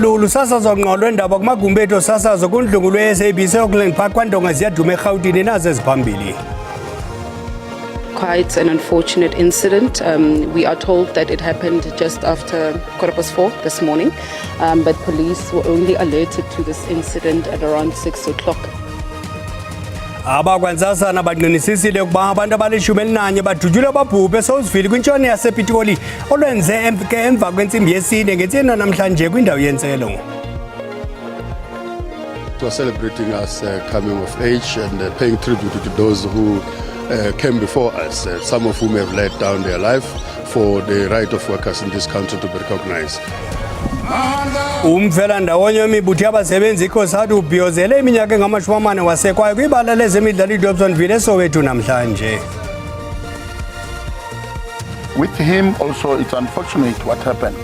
Lulu sasazo ngqolwe ndaba kumagumbi ethu sasazo kundlungu lwe-SABC Auckland Park kwandonga ziyaduma eRhawutini nazo eziphambili. Quite an unfortunate incident. We are told that it happened just after 4:15 this morning, but police were only alerted to this incident at around 6 o'clock. Abakwantsasana baqinisisile ukuba abantu abalishumi badutyulwe babhubhe eSouthville kwintshona yasePitoli olwenze emva kwentsimbi yesine ngentseni namhlanje kwindawo yentselo. We are celebrating us coming of age and paying tribute to those who came before us, some of whom have laid down their life for the right of workers in this country to be recognized. Umfela ndawonye wemibutho yabasebenzi ikhosati ubhiyozele iminyaka engama-40 wasekwayo kwibala lezemidlalo iDobsonville eSoweto namhlanje. With him also, it's unfortunate what happened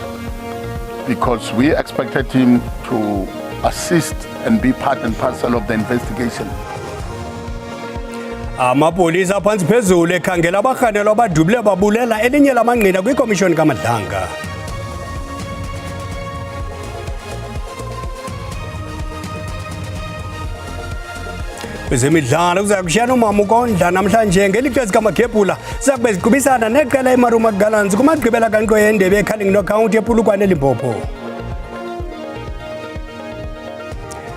because we expected him to assist and be part and parcel of the investigation. Amapolisa phansi phezulu ekhangela abarhanelwa abadubule babulela elinye lamangqina kwikomishoni kaMadlanga. Kwezemidlalo kuza kushiyana umama uKondla namhlanje ngelixa zikaMagebhula zakube ziqhubisana neqela eMaruma Gallants kumagqibela kankqoyi yendebe eCullington County ePolokwane eLimpopo.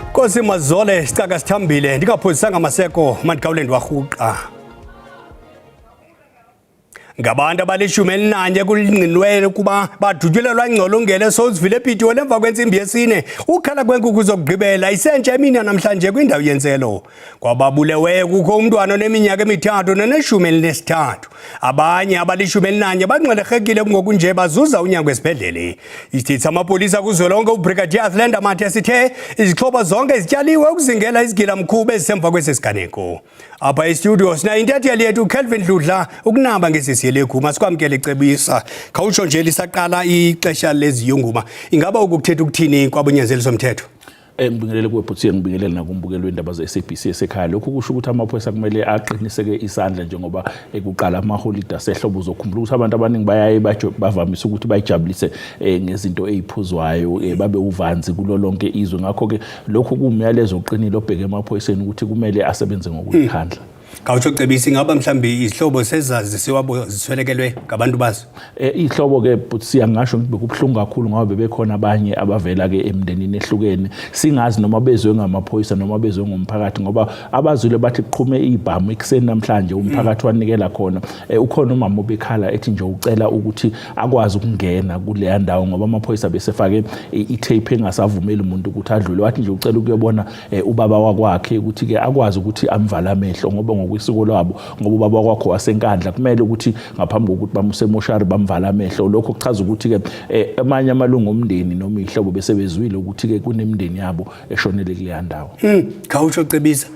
Nkosi Mazole sicaka sithambile ndingaphosisanga Maseko Mandigawulend warhuqa. Ngabantu abalishumi kulingqinwe kuba badutyulelwa ingcolongelo eSouthville ePitoli emva kwentsimbi yesine ukhala kwenkukhu zokugqibela isentsha emini namhlanje kwindawo yentselo. Kwababuleweyo kukho umntwana oneminyaka emithathu ne-13. Abanye abalishumi banxelerhekile ngokunje bazuza unyango esibhedlele. Isitithi samapolisa kuzwelonke uBrigadier Athlenda Mathe sithe izixhobo zonke zityaliwe ukuzingela izigilamkhuba ezisemva kwesi siganeko. Apha estudio sina intatheli yethu Kelvin Dludla ukunaba ngesisiyele kuma sikwamkele cebisa khawutsho nje lisaqala ixesha leziyunguma ingaba ukuthetha ukuthini kwabonyanzeli somthetho. Ngibingelele kuwebhuthi ngibingelele nakumbukelo wendaba ze-SABC esekhaya. Lokhu kusho ukuthi amaphoyisa kumele aqiniseke isandla njengoba ekuqala amaholide asehlobo uzokhumbula ukuthi abantu abaningi bayaye bavamise ukuthi bayijabulise ngezinto eziphuzwayo babe uvanzi kulo lonke izwe. Ngakho ke lokhu kumyalezo oqinile obheke emaphoyiseni ukuthi kumele asebenze ngokuzikhandla. Kawutsho cebisa ingaba mhlambi izihlobo sezazisiwabo ziswelekelwe ngabantu bazo. Ihlobo ke but siyangasho ukuthi bekubhlungu kakhulu ngoba bebekhona abanye abavela ke emndenini ehlukene singazi noma bezwe ngamaphoyisa noma bezwe ngomphakathi ngoba abazule bathi qhume ibhamu ekseni namhlanje umphakathi wanikela khona ukhona umama obekhala ethi nje ucela ukuthi akwazi ukungena kule ndawo ngoba amaphoyisa besefake i-tape engasavumeli umuntu ukuthi adlule wathi nje ucela ukuyobona ubaba wakwakhe ukuthi ke akwazi ukuthi amvala amehlo ngoba ngokwesiko lwabo ngoba ubaba kwakho wasenkandla kumele ukuthi ngaphambi kokuthi bamuse emoshari bamvala amehlo. Lokho kuchaza ukuthi ke amanye amalungu omndeni noma ihlobo besebezwile ukuthi ke kunemndeni yabo eshonele kule ndawo. Khawutsho cebisa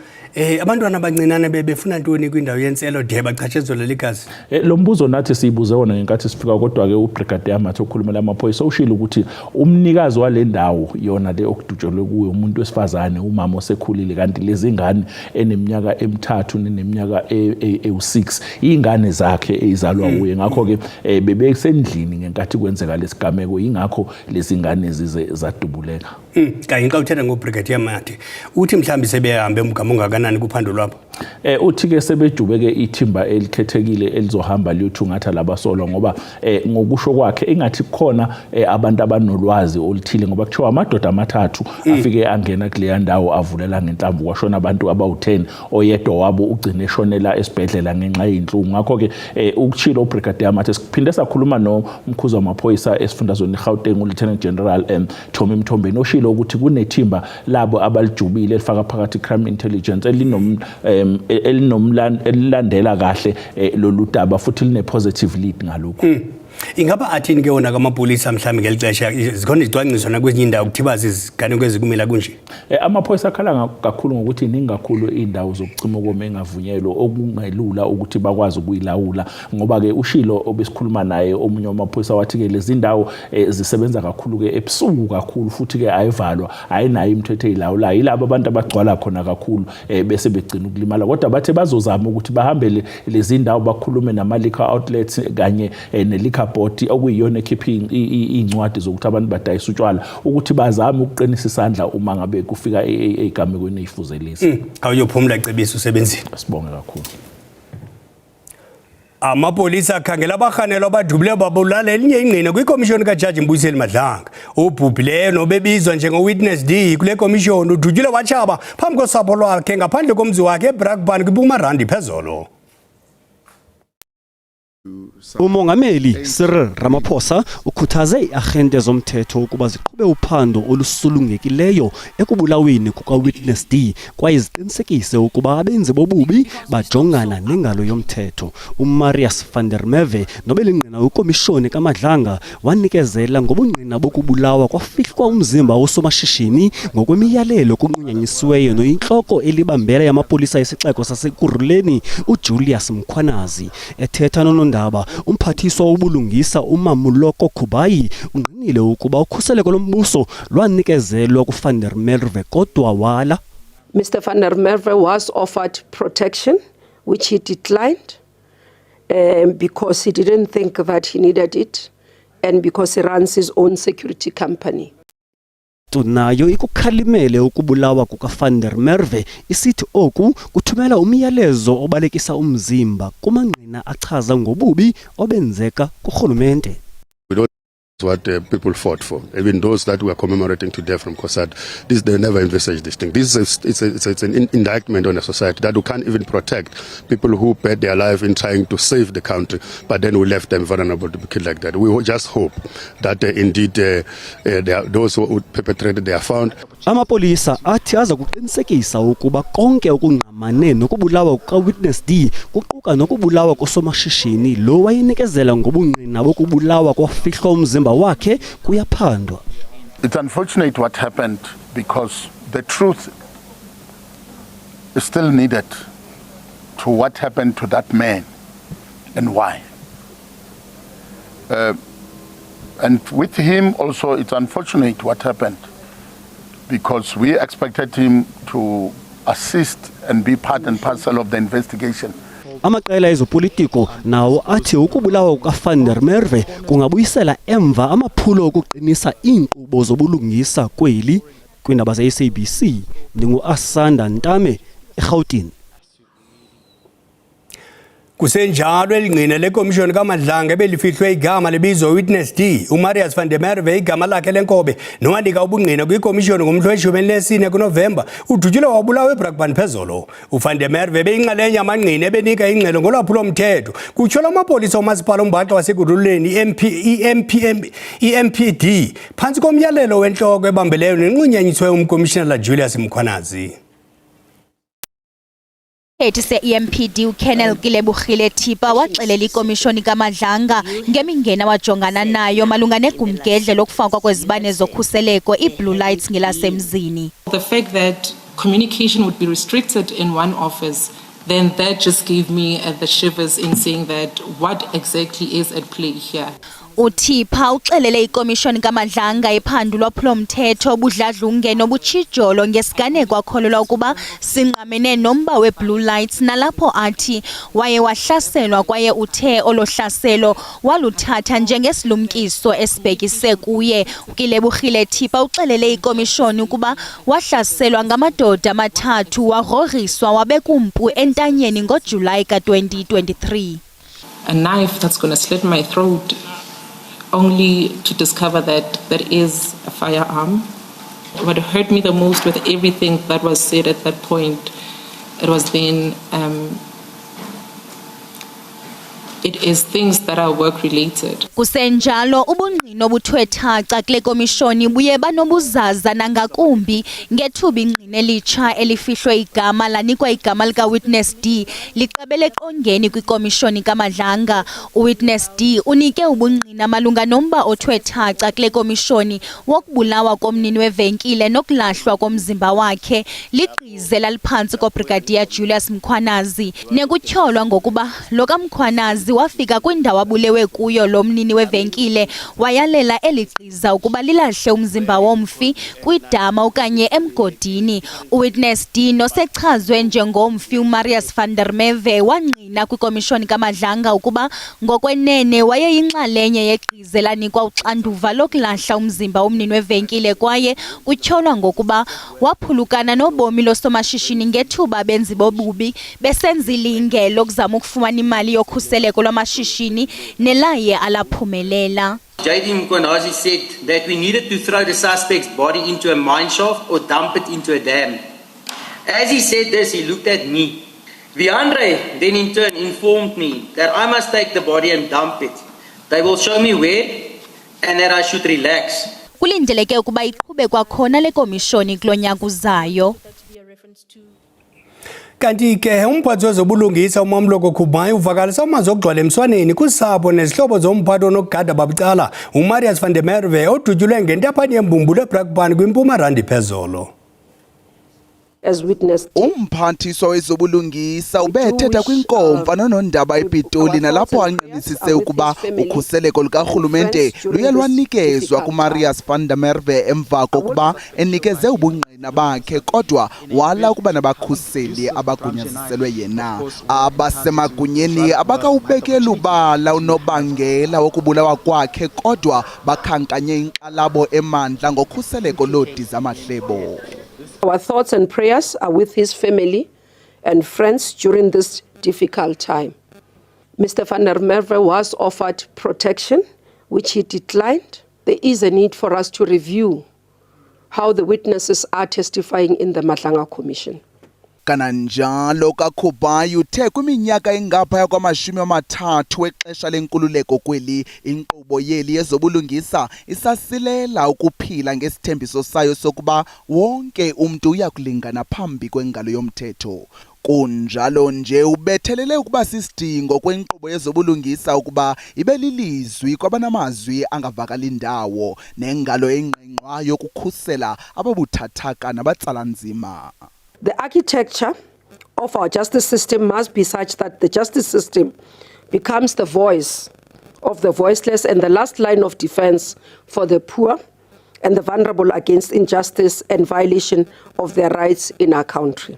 abantwana abancinane befuna ntoni kwindawo yentselo de bachatshezelwe ligazi. Lo mbuzo nathi siyibuze wona ngenkathi sifika kodwa ke uBrigadier Mathe okhulumela amaphoyisa ushilo ukuthi umnikazi wale ndawo yona le okudutshelwe kuyo umuntu wesifazane umama osekhulile kanti lezi ingane eneminyaka emithathu neminyaka e6 ingane zakhe ezalwa kuye. Ngakho ke bebesendlini ngenkathi kwenzeka lesigameko ingakho lezi ingane zize zadubuleka. Kanye xa uthetha ngoBrigadier Mathe uthi mhlambi sebehambe umgamo ongakanani kuphando lwabo. Uthi ke sebejubeke ithimba elikhethekile elizohamba liyothungatha labasolwa ngoba ngokusho kwakhe engathi khona abantu abanolwazi oluthile ngoba kuthiwa amadoda amathathu afike angena kule ndawo avulela ngenhlamvu kwashona abantu abawu10 oyedwa wabo ugcine eshonela esibhedlela ngenxa yinhlungu. Ngakho ke ukuchilo uBrigadier Mathe siphinde sakhuluma nomkhuzi wamaphoyisa esifundazweni eGauteng uLieutenant General Tommy Mthombeni oshilo ukuthi kunethimba labo abalijubile elifaka phakathi crime intelligence elilandela kahle lolu daba futhi line positive lead ngalokho. Ingaba athini ke wona kamapolisa mhlambi ngelixesha zikhona izicwangciso nakwezinye indawo kuthibazi iziganeko ezikumila kunje. Amaphoyisa akhala kakhulu ngokuthi ningakhulu indawo zokucima ukoma engavunyelwe okungelula ukuthi bakwazi ukuyilawula ngoba ke ushilo obesikhuluma naye omunye wamaphoyisa wathi ke lezi ndawo zisebenza kakhulu ke ebusuku kakhulu futhi ke ayivalwa ayinayo imithetho eyilawulayo yilabo abantu abagcwala khona kakhulu bese begcina ukulimala kodwa bathe bazozama ukuthi bahambele lezi ndawo bakhulume nama liquor outlets kanye ne liquor irapoti okuyiyona ekhipha incwadi zokuthi abantu badayisa utshwala ukuthi bazame ukuqinisa isandla uma ngabe kufika egamekweni ezifuzelisa. Awuyophumula cebiso usebenzini. Sibonge kakhulu. Amapolisa akhangela abahanelwa abadubule babulala elinye ingqina kwikomishoni kaJaji Mbuyiseni Madlanga. Ubhubhileyo nobebizwa njengo-witness D kule komishoni udutyulwe watshaba phambi kosapho lwakhe ngaphandle komzi wakhe eBrakpan kwiBumarandi phezolo. Umongameli Cyril Ramaphosa ukhuthaze iagente zomthetho ukuba ziqhube uphando olusulungekileyo ekubulaweni kuka-witness D kwaye ziqinisekise ukuba abenzi bobubi bajongana nengalo yomthetho. uMarius van der Merwe nobelingqina wekomishoni kaMadlanga wanikezela ngobungqina bokubulawa kwafihlwa umzimba wosomashishini ngokwemiyalelo kunqunyanyisiweyo noyintloko elibambela yamapolisa yesixeko saseKuruleni uJulius Mkhwanazi. Ethetha nonondaba umphathiswa wobulungisa uMamuloko Kubayi ungqinile ukuba ukhuseleko lombuso lwanikezelwa kuVan der Merwe kodwa wala. Mr. Van der Merwe was offered protection which he declined because he didn't think that he needed it and because he runs his own security company. Nayo ikukhalimele ukubulawa kukaVan der Merwe isithi oku kuthumela umyalezo obalekisa umzimba kumangqina achaza ngobubi obenzeka kurhulumente. What people fought for, even those that we are commemorating today from COSAD, they never envisaged this thing. This is it's an indictment on a society that we can't even protect people who paid their life in trying to save the country, but then we left them vulnerable to be killed like that. We just hope that indeed those who perpetrated they are found. Amapolisa athi aza kuqinisekisa ukuba konke okungqamane nokubulawa kuka-witness D kuquka nokubulawa kosomashishini lo wayinikezela ngobungqina bokubulawa kwafihlwa umzimba wakhe kuyaphandwa. It's unfortunate what happened because the truth is still needed to what happened to that man and why. And with him also it's unfortunate what happened because we expected him to assist and be part and parcel of the investigation. Amaqela ezopolitiko nawo athi ukubulawa kukaVan der Merwe kungabuyisela emva amaphulo okuqinisa iinkqubo zobulungisa kweli kwindaba ze-SABC. Ndingu-Asanda Ntame, eGauteng. Kusenjalo elingqina lekomishoni kaMadlanga ebelifihlwe igama lebizwa witness D uMarius van der Merwe igama lakhe lenkobe nowanika ubungqina kwikomishoni ngomhla we-14 kuNovemba udutyulwe wabulawa eBrakpan phezolo. uVan der Merwe beyinxalenye yamangqina ebenika ingxelo ngolwaphulo mthetho kutsho lamapolisa umasipala uMbaxa waseKuruleni EMPD phantsi komyalelo wentloko ebambeleyo nenqunyanyisiweyo umkomishinala Julius Mkhwanazi. Ethi se-EMPD uKenneth Kilebugile Tipha waxelela ikomishoni kaMadlanga ngemingena wajongana nayo malunga negumgedle lokufakwa kwezibane zokhuseleko i-blue lights ngelasemzini. The fact that communication would be restricted in one office, then that just gave me the shivers in saying that what exactly is at play here. uTipha uxelele ikomishoni kaMadlanga iphandu lwaphulomthetho obudladlunge nobutshijolo ngesiganeko akholelwa ukuba sinqamene nomba we-blue lights nalapho athi waye wahlaselwa kwaye uthe olohlaselo waluthatha njengesilumkiso esibhekise kuye. uKilebugile Tipha uxelele ikomishoni ukuba wahlaselwa ngamadoda amathathu wagrogriswa wabekumpu entanyeni ngoJulayi ka-2023. A knife that's going to slit my throat, only to discover that that is a firearm. What hurt me the most with everything that was said at that point, it was then, it is things that are work related. Kusenjalo ubungqina obuthwethaca kule komishoni buye banobuzaza nangakumbi ngethuba ingqina elitsha elifihlwe igama lanikwa igama lika witness D liqabele eqongeni kwikomishoni kaMadlanga. uWitness D unike ubungqina malunga nomba othwethaca kule komishoni wokubulawa komnini wevenkile nokulahlwa komzimba wakhe ligqize laliphantsi koBrigadier Julius Mkhwanazi nekutyholwa ngokuba lo kaMkhwanazi umsebenzi wafika kwindawo abulewe kuyo lo mnini wevenkile wayalela eli gqiza ukuba lilahle umzimba womfi kwidama okanye emgodini. Uwitness D nosechazwe njengomfi uMarius van der Merwe wangqina kwikomishoni kaMadlanga ukuba ngokwenene wayeyinxalenye yegqiza elanikwa uxanduva lokulahla umzimba womnini wevenkile kwaye kutyholwa ngokuba waphulukana nobomi losomashishini ngethuba benzi bobubi besenza ilinge lokuzama ukufumana imali yokhuseleko lwamashishini nelaye alaphumelela. JD Mkonazi said that we needed to throw the suspect's body into a mine shaft or dump it into a dam. As he said this, he looked at me. Viandre then in turn informed me that I must take the body and dump it. They will show me where and that I should relax. Kulindeleke ukuba iqhube kwakhona le komishoni kulo nyaka uzayo. Kanti ke umphathi wezobulungisa uMamloko Khumalo uvakalisa amazwi okugcwala emswaneni kusapho nezihlobo zomphathi onokugada babucala uMarius van der Merwe odutyulwe ngentaphane yembumbulo eBrakpan kwiMpumalanga phezolo. As witnessed, umphathiswa wezobulungisa ubethetha kwinkomfa nonondaba ePitoli nalapho anqinisise ukuba ukhuseleko lukarhulumente luye lwanikezwa kuMarius van der Merwe emva kokuba enikeze ubungqina bakhe kodwa wala ukuba nabakhuseli abagunyaziselwe yena. Abasemagunyeni abakawubekela ubala unobangela wokubulawa kwakhe kodwa bakhankanye inkxalabo emandla ngokhuseleko lodi zamahlebo. our thoughts and prayers are with his family and friends during this difficult time. Mr. van der Merwe was offered protection, which he declined. There is a need for us to review how the witnesses are testifying in the Madlanga Commission. Kananjalo kaKhumalo uthe kwiminyaka engaphaya kwama-30 exesha lenkululeko kweli inkqubo yeli yezobulungisa isasilela ukuphila ngesithembiso sayo sokuba wonke umntu uyakulingana phambi kwengalo yomthetho. Kunjalo nje ubethelele ukuba sisidingo kwenkqubo yezobulungisa ukuba ibe lilizwi kwabanamazwi angavakali ndawo nengalo engqengqwayo yokukhusela ababuthathaka nabatsala nzima. The architecture of our justice system must be such that the justice system becomes the voice of the voiceless and the last line of defense for the poor and the vulnerable against injustice and violation of their rights in our country.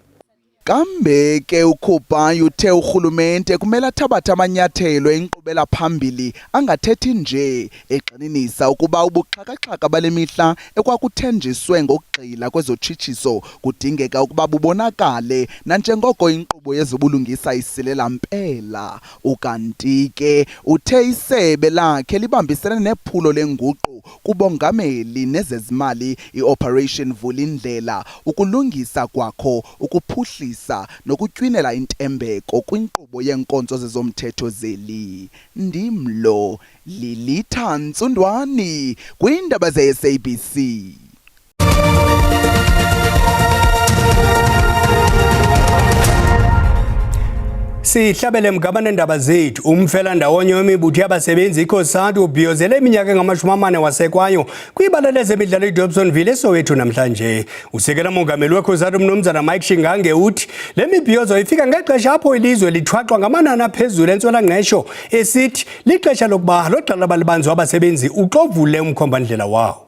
Kambe ke uKhumalo uthe urhulumente kumele athabathe amanyathelo enkqubela phambili angathethi nje egxininisa ukuba ubuxhakaxhaka bale mihla ekwakuthenjiswe ngokugxila kwezotshitsiso kudingeka ukuba bubonakale nanjengoko inkqubo yezobulungisa isilela mpela. Ukanti ke uthe isebe lakhe libambisene nephulo lenguqu kubongameli nezezimali iOperation Vulindlela ukulungisa kwakho ukuphuhlisa nokutywinela intembeko kwinkqubo yenkonzo zezomthetho zeli. Ndimlo Lilitha Ntsundwani kwiindaba ze-SABC. Sihlabele mgabane ndaba zethu umfela ndawonye wemibutho yabasebenzi ikhosati ubhiyozele iminyaka engama-40 wasekwayo kwibala lezemidlalo iDobsonville eSoweto namhlanje. Usekela mongameli wekhosati umnumzana Mike Shingange uthi le mibhiyozo ifika ngexesha apho ilizwe lithwaxwa ngamanani aphezulu entswelangqesho esithi lixesha lokuba logxala balibanzi wabasebenzi uxovule umkhombandlela wawo.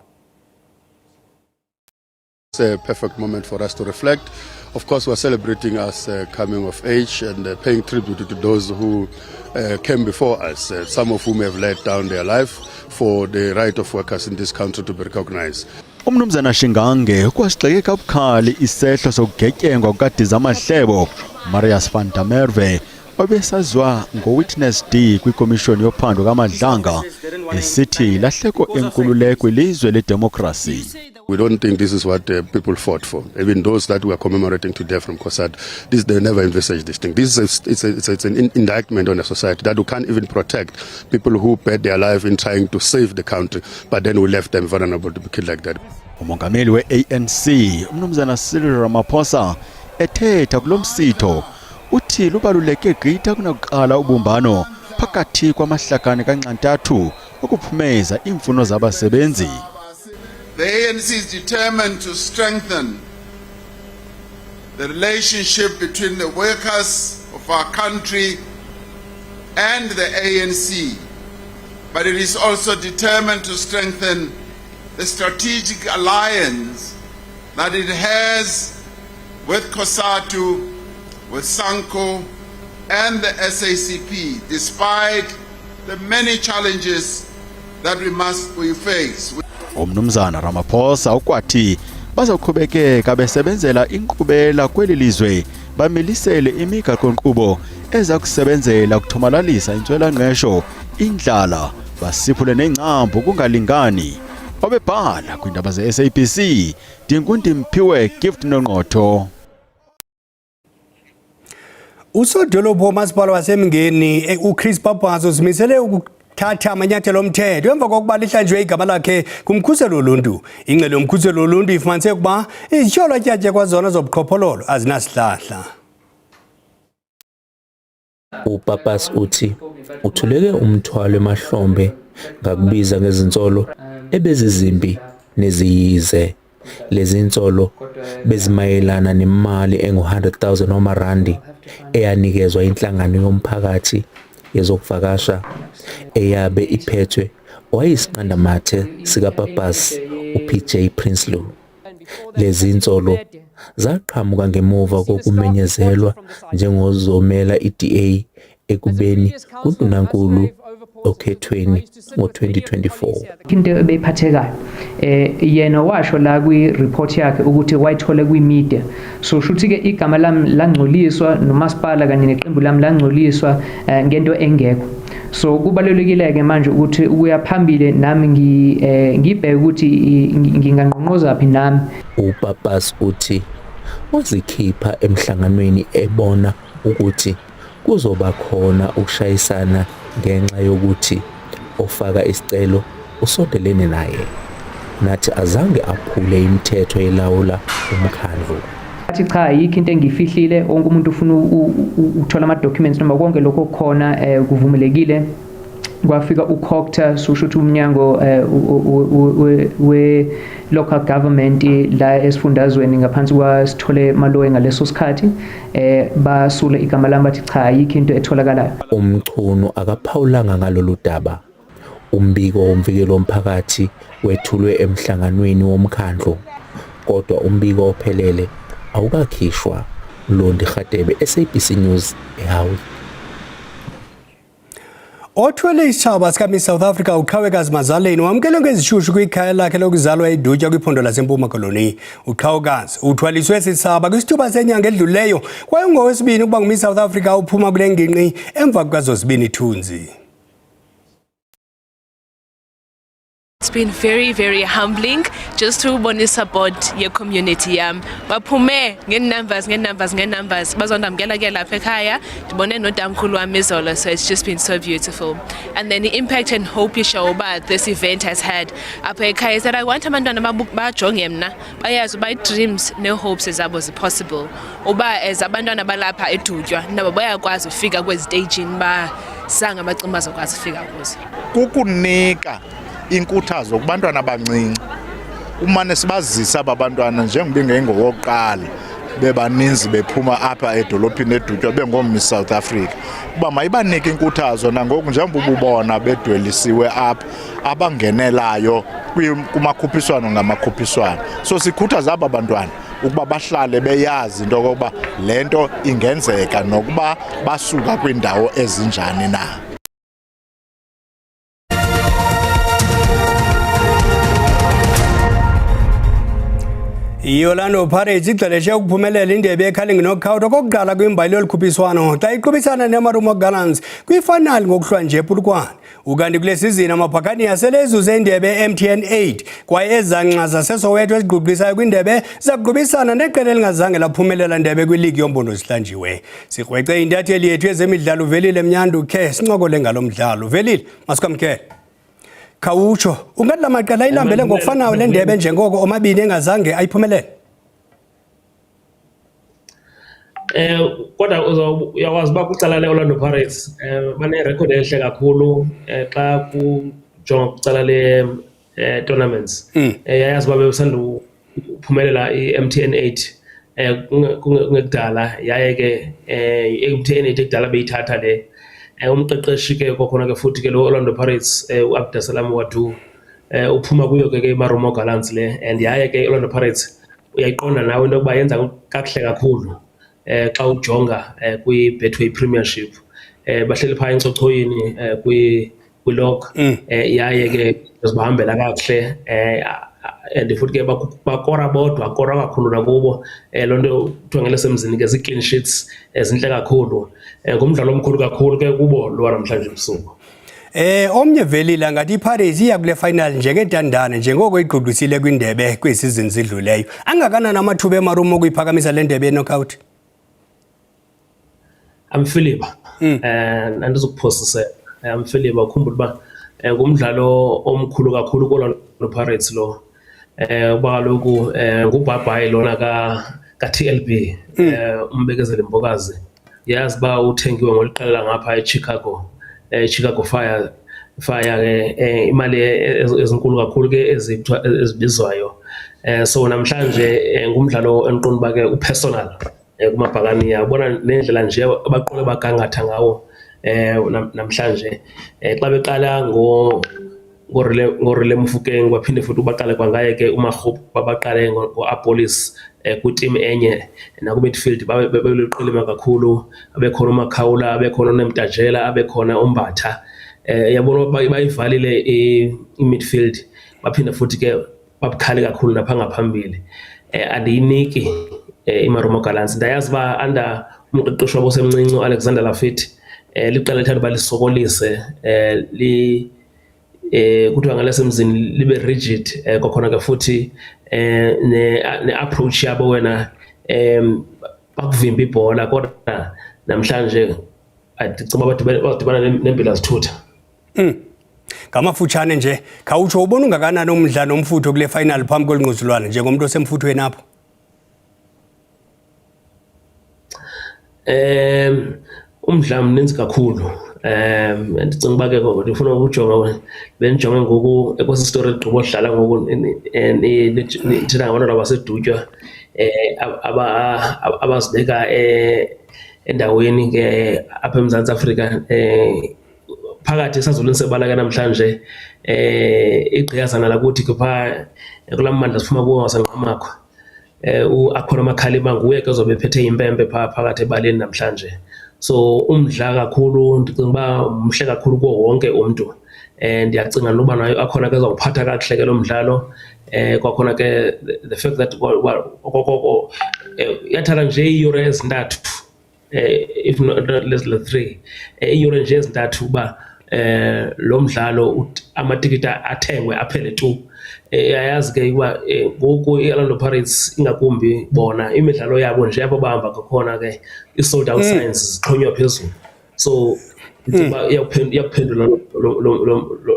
It's a perfect moment for us to reflect. Of course, we're celebrating us coming of age and paying tribute to those who came before us, some of whom have laid down their life for the right of workers in this country to be recognized. Umnumzana Shingange kwasigxeke kabukhali isehlo sokugetyengwa kukadiza amahlebo Marius van der Merwe obesaziwa ngowitness D kwikomishoni yophando kaMadlanga esithi lahleko enkululeko ilizwe ledemocracy. We don't think this is what people fought for. Even those that we are commemorating today from COSAD, they never envisaged this thing. This is it's an indictment on a society that we can't even protect people who bet their life in trying to save the country, but then we left them vulnerable to be killed like that. Umongameli we-ANC umnumzana Cyril Ramaphosa ethetha kulomsitho uthi lubaluleke gqitha kunakuqala ubumbano phakathi kwamahlakani kanxantathu ukuphumeza imfuno zabasebenzi. The ANC is determined to strengthen the relationship between the workers of our country and the ANC, but it is also determined to strengthen the strategic alliance that it has with COSATU, with SANCO, and the SACP, despite the many challenges that we face. Umnumzana Ramaphosa ukwathi bazoqhubekeka besebenzela inkqubela kweli lizwe bamilisele imigaqo-nkqubo eza kusebenzela ukuthomalalisa intswela-ngqesho, indlala, basiphule nengcambu kungalingani. Obebhala kwindaba ze-SABC, Dingundi Mphiwe Gift Nongqotho. Usodolophu womasipala waseMngeni uChris Papasa uzimisele ukuthatha amanyathelo omthetho emva kokuba lihlanjwe igama lakhe kumkhuselo oluntu. Ingxelo yomkhuselo oluntu ifumanise ukuba izityholo-tyatya kwazona zobuqhophololo azinasihlahla. UPapasa uthi uthuleke umthwalo emahlombe ngakubiza ngezinsolo ebezizimbi neziyize. Lezi insolo bezimayelana nemali engu-100,000 wamarandi eyanikezwa inhlangano yomphakathi yezokuvakasha eyabe iphethwe wayisiqandamathe sikaPapasa uPJ Prinsloo. Lezi insolo zaqhamuka ngemuva kokumenyezelwa njengozomela iDA ekubeni kuNdunankulu okhethweni ngo-2024. Into ebeyiphathekayo yena washo la kwi-report yakhe ukuthi wayithole kwi-media, so shuthi ke igama lami langcoliswa nomasipala kanye neqembu lami langcoliswa ngento engekho. So kubalulekile ke manje ukuthi ukuya phambili nami ngibheke ukuthi ngingangqonqoza phi nami. UPapasa uthi uzikhipha emhlanganweni ebona ukuthi kuzoba khona ukushayisana ngenxa yokuthi ofaka isicelo usondelene naye, nathi azange aphule imithetho elawula umkhandlu. Athi cha, yikho into engifihlile, wonke umuntu ufuna ukuthola ama-documents noma konke lokho khona kuvumelekile. Kwafika uCocta, susho ukuthi umnyango we-local government la esifundazweni ngaphansi kwasithole maloye ngaleso sikhathi, basule igama lami bathi cha, yikho into etholakalayo. Umchunu akaphawulanga ngalolu daba. Umbiko womvikelo womphakathi wethulwe emhlanganweni womkhandlu, kodwa umbiko ophelele awukakhishwa. Londi Radebe, SABC News, eHouse. Othwele isitshaba sikaMiss South Africa uQhawekazi Mazaleni wamkele ngezishushu kwikhaya lakhe lokuzalwa eDutya kwiphondo laseMpuma Koloni. uQhawekazi uthwaliswe sisaba kwisithuba senyanga edluleyo kwaye ngowesibini ukuba nguMiss South Africa uphuma kule ngingqi emva kwazozibini ithunzi. It's been very, very humbling just to support your community. Baphume ngenumbers bazondamkela ke lapha ekhaya ndibone notamkhulu wami izolo, so it's just been so beautiful. And then the impact and hope you show about this event has had apha ekhaya is that I want abantwana bajonge mna bayazi uba dreams ne-hopes zabo possible, uba as abantwana balapha eDutywa nabo bayakwazi ufika kwezi stage bazange bacimba bazokwazi ufika kuzo. Kukunika inkuthazo kubantwana abancinci umane sibazisa abantwana njengoba ingengowokuqala bebaninzi bephuma apha edolophini eDutywa bengoMiss South Africa, kuba mayibanike inkuthazo nangoku njengoba ububona bedwelisiwe apha abangenelayo kumakhuphiswano ngamakhuphiswano. So sikhuthaza aba bantwana ukuba bahlale beyazi into yokuba lento ingenzeka nokuba basuka kwindawo ezinjani na. iOrlando Pirates igxeleshe ukuphumelela indebe yeCarling Knockout okokuqala kwimbali yolukhuphiswano xa iqhubisana neMarumo Gallants kwifinali ngokuhlwa nje ePolokwane. Ukanti kule sizini amaBhakania sele ezuze indebe MTN 8 kwaye ezanxa zaseSoweto ezigqugqisayo kwindebe zakuqhubisana neqela elingazange laphumelela indebe kwiligi yombono zihlanjiwe. Sikrwece intatheli yethu yezemidlalo uVelile Mnyandu khe sincokole ngalomdlalo. Velile, masikwamkele. Khawutsho ungathi la maqela ilambele ngokufanayo le ndebe njengoko omabini engazange ayiphumelele. Kodwa uyawazi uba kucala le-Orlando Pirates bane record enhle kakhulu xa kujonga kucala le tournaments. Yayazi uba bebesanda uphumelela i-MTN 8 kungekudala, yaye ke i-MTN 8 ekudala beyithatha le umqeqeshi ke kokhona ke futhi ke lo Orlando Pirates uAbdasalam Wadu uphuma kuyo ke Marumo Gallants le, and yaye ke Orlando Pirates uyayiqonda nawe into yokuba yenza kakuhle kakhulu xa ujonga kwi Betway Premiership bahleli phaya encochoyini kwi-log yaye ke zibahambela kakuhle and futhi ke bakora bodwa akora kakhulu nakubo loo nto kuthiwa ngelesemzini ke zii-clean sheets ezintle kakhulu ngumdlalo omkhulu kakhulu ke kubo lo namhlanje ebusuku. Omnye velile ngathi iPirates iya kule final njengedandane njengoko igqugqisile kwindebe kwesizini sidluleyo. Angakanani amathuba eMarumo ukuyiphakamisa le ndebe knockout? Amfiliba andizukuphosisa amfiliba ukhumbula uba ngumdlalo omkhulu kakhulu koLorlando Pirates lo uba kaloku ngubhabhayi lona ka-TLB umbekezeli Mbokazi yazi uba uthengiwe ngoliqela ngapha Chicago Fire ke imali ezinkulu kakhulu ke ezibizwayo so namhlanje ngumdlalo enqonda uba ke upersonal kumabhakani yabona nendlela nje abaqole bagangatha ngawo namhlanje xa beqala ngorile Mofokeng baphinde futhi baqale kwangaye ke uMaghob babaqale ngoApolis ku-team enye naku-midfield babeluqilima kakhulu abekhona uMakhawula abekhona uNemtajela abekhona uMbatha yabona bayivalile i-midfield baphinde futhi ke babukhali kakhulu napha ngaphambili andiyiniki iMarumo Gallants ndayazi uba under umqeqeshi wabo semncinci uAlexander Lafitte liqela lithanda uba lisokolise kuthiwa ngalesemzini libe rigid kwakhona ke futhi ne-approach yabo wena bakuvimba ibhola kodwa namhlanje ndicinga badibana nempila zithutha. Ngamafutshane nje khawutsho ubona ungakanani umdla nomfutho kule final phambi kolingquzulwana njengomuntu osemfuthweni apho? Umdla mninzi kakhulu ndicinga uba ke ndifuna ukujonga benijonge ngoku kwesi story ligqiba odlala ngoku nithina ngabantwana basedutywa abazibeka endaweni ke apha eMzantsi Afrika phakathi esazulwini sebala ke namhlanje igqiyazana lakuthi ke phaa kulaa mmandla siphuma kuwo waseNqamakho akhona amakhalima nguye ke ozobe ephethe impempe phaa phakathi ebaleni namhlanje. So umdla kakhulu ndicinga uba mhle kakhulu kuwo wonke umntu ndiyacinga noba nayo akhona ke ezawuphatha kakuhle ke lo mdlalo kwakhona ke the fact that yathatha nje iiyure ezintathu if not less than 3 iiyure nje ezintathu uba lo mdlalo amatikiti athengwe aphele tu ayazi ke uba ngoku iOrlando Pirates ingakumbi bona imidlalo yabo nje apho bahamba khona ke i-sold out signs zixhonywa phezulu so iyaphendula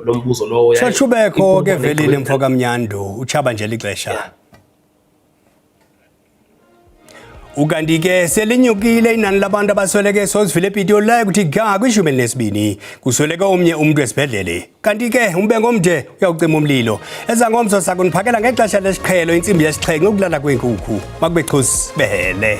lo mbuzo lowo. Sashubekho ke velile Mfokamnyando uchaba nje lixesha. Ukanti ke selinyukile inani labantu abasweleke Sosville ePitoli la kuthi ga kwi-12 kusweleke omnye umuntu esibhedlele. Kanti ke umbengo omde uyawucima umlilo. Ezangomso sakuniphakela ngexesha lesiqhelo insimbi yesixhenxe ukulala kwenkukhu. Makube Xhosi behele.